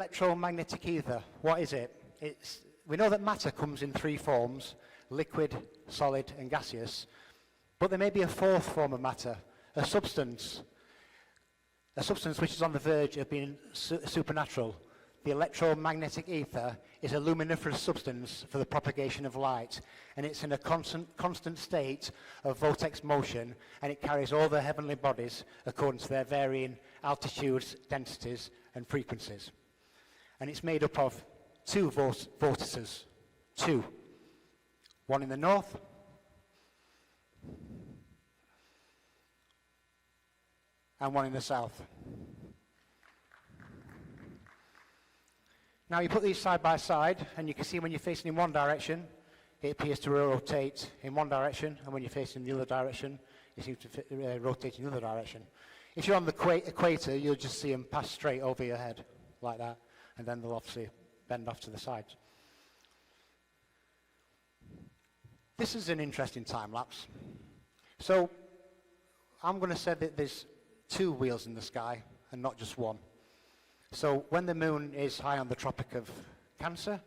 electromagnetic ether. What is it? We know that matter comes in three forms: liquid, solid, and gaseous. But there may be a fourth form of matter, a substance which is on the verge of being supernatural. The electromagnetic ether is a luminiferous substance for the propagation of light, and it's in a constant state of vortex motion, and it carries all the heavenly bodies according to their varying altitudes, densities, and frequencies. And it's made up of two vortices, one in the north, and one in the south. Now you put these side by side, and you can see when you're facing in one direction, it appears to rotate in one direction, and when you're facing the other direction, it seems to rotate in the other direction. If you're on the equator, you'll just see them pass straight over your head, like that, and then they'll obviously bend off to the sides. This is an interesting time lapse. So I'm going to say that there's two wheels in the sky, and not just one. So when the moon is high on the Tropic of Cancer,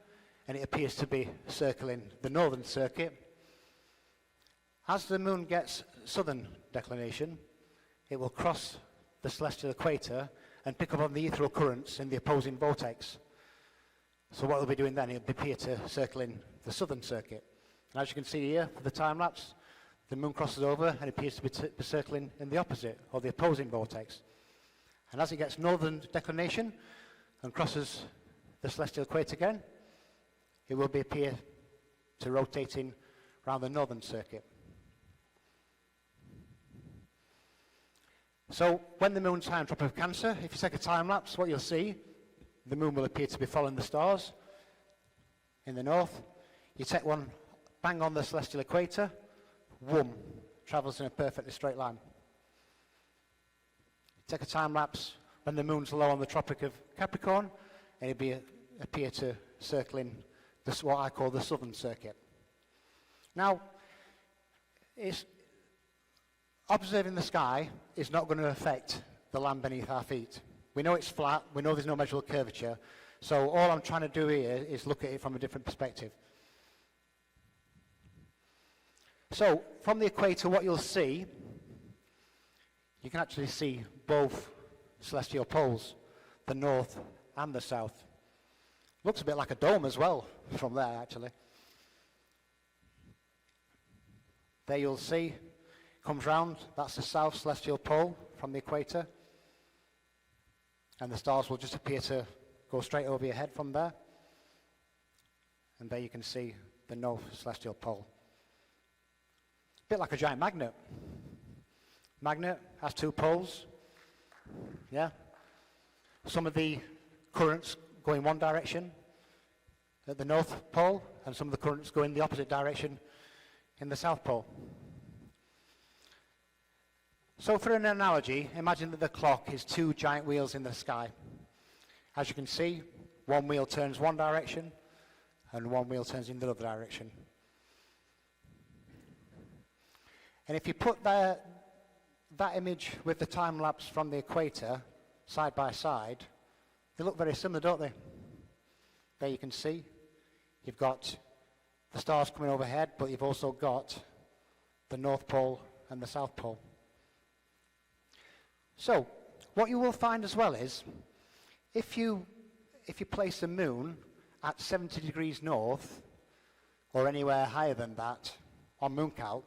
and it appears to be circling the northern circuit, as the moon gets southern declination, it will cross the celestial equator and pick up on the ethereal currents in the opposing vortex. So what it'll be doing then, it'll appear to circle in the southern circuit. And as you can see here, for the time lapse, the moon crosses over and appears to be circling in the opposite, or the opposing vortex. And as it gets northern declination and crosses the celestial equator again, it will appear to rotating around the northern circuit. So when the moon's high on top of Cancer, if you take a time lapse, what you'll see, the moon will appear to be following the stars in the north. You take one bang on the celestial equator, whoom, travels in a perfectly straight line. Take a time lapse when the moon's low on the Tropic of Capricorn, and it'll appear to circle in this, what I call the southern circuit. Now, observing the sky is not going to affect the land beneath our feet. We know it's flat, we know there's no measurable curvature, so all I'm trying to do here is look at it from a different perspective. So, from the equator, what you'll see, you can actually see both celestial poles, the north and the south. Looks a bit like a dome as well from there, actually. There you'll see, comes round, that's the south celestial pole from the equator. And the stars will just appear to go straight over your head from there. And there you can see the north celestial pole. A bit like a giant magnet. Magnet has two poles. Yeah. Some of the currents go in one direction at the north pole, and some of the currents go in the opposite direction in the south pole. So for an analogy, imagine that the clock is two giant wheels in the sky. As you can see, one wheel turns one direction and one wheel turns in the other direction. And if you put that image with the time lapse from the equator side by side, they look very similar, don't they? There you can see you've got the stars coming overhead, but you've also got the North Pole and the South Pole. So what you will find as well is if you place the moon at 70 degrees north or anywhere higher than that on mooncalc,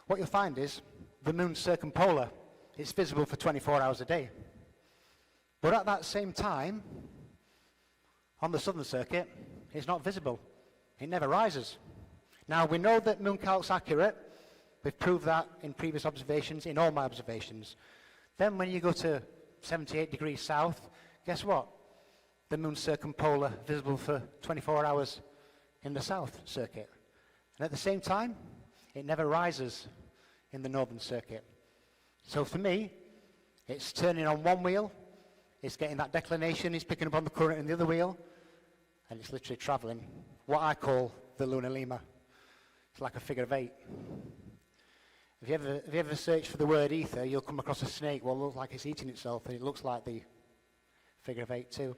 what you'll find is the moon's circumpolar. It's visible for 24 hours a day. But at that same time, on the southern circuit, it's not visible. It never rises. Now, we know that mooncalc's accurate. We've proved that in previous observations, in all my observations. Then when you go to 78 degrees south, guess what? The moon's circumpolar, visible for 24 hours in the south circuit. And at the same time, it never rises in the northern circuit. So for me, it's turning on one wheel, it's getting that declination, it's picking up on the current in the other wheel, and it's literally traveling what I call the lunar lemur. It's like a figure of eight. If you ever search for the word ether, you'll come across a snake. Well, it looks like it's eating itself, and it looks like the figure of eight too.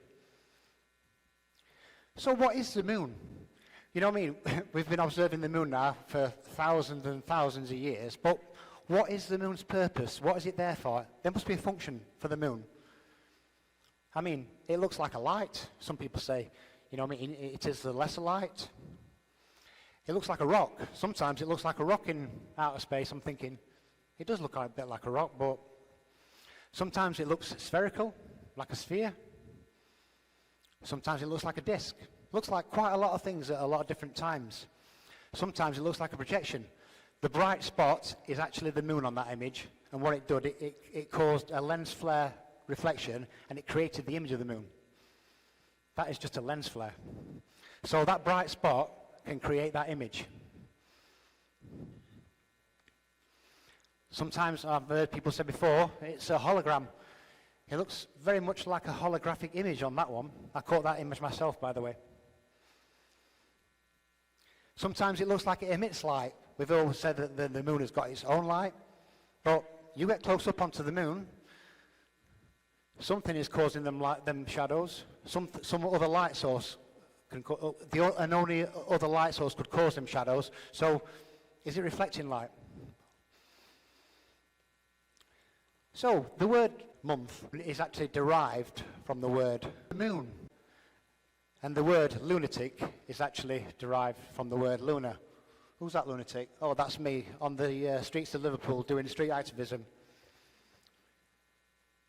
So what is the moon? You know what I mean? We've been observing the moon now for thousands and thousands of years, but what is the moon's purpose? What is it there for? There must be a function for the moon. I mean, it looks like a light. Some people say, you know what I mean, it is the lesser light. It looks like a rock. Sometimes it looks like a rock in outer space. I'm thinking, it does look a bit like a rock, but sometimes it looks spherical, like a sphere. Sometimes it looks like a disc. It looks like quite a lot of things at a lot of different times. Sometimes it looks like a projection. The bright spot is actually the moon on that image, and what it did, it caused a lens flare reflection, and it created the image of the moon. That is just a lens flare. So that bright spot can create that image. Sometimes I've heard people say before, it's a hologram. It looks very much like a holographic image on that one. I caught that image myself, by the way. Sometimes it looks like it emits light. We've always said that the moon has got its own light, but you get close up onto the moon, something is causing them shadows. Some other light source and only other light source could cause them shadows. So, is it reflecting light? So, the word month is actually derived from the word moon. And the word lunatic is actually derived from the word lunar. Who's that lunatic? Oh, that's me on the streets of Liverpool doing street activism.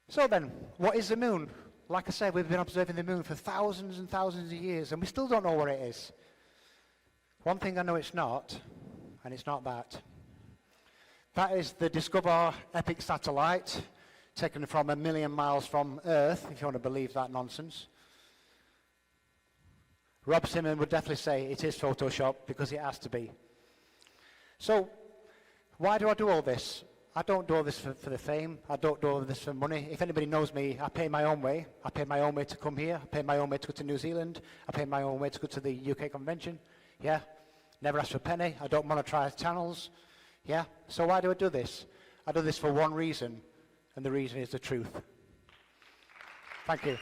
So then, what is the moon? Like I said, we've been observing the moon for thousands and thousands of years, and we still don't know what it is. One thing I know it's not, and it's not that. That is the Discover Epic satellite, taken from 1 million miles from Earth, if you want to believe that nonsense. Rob Simon would definitely say it is Photoshop, because it has to be. So, why do I do all this? I don't do all this for the fame. I don't do all this for money. If anybody knows me, I pay my own way. I pay my own way to come here. I pay my own way to go to New Zealand. I pay my own way to go to the UK convention. Yeah. Never ask for a penny. I don't monetize channels. Yeah. So why do I do this? I do this for one reason, and the reason is the truth. Thank you.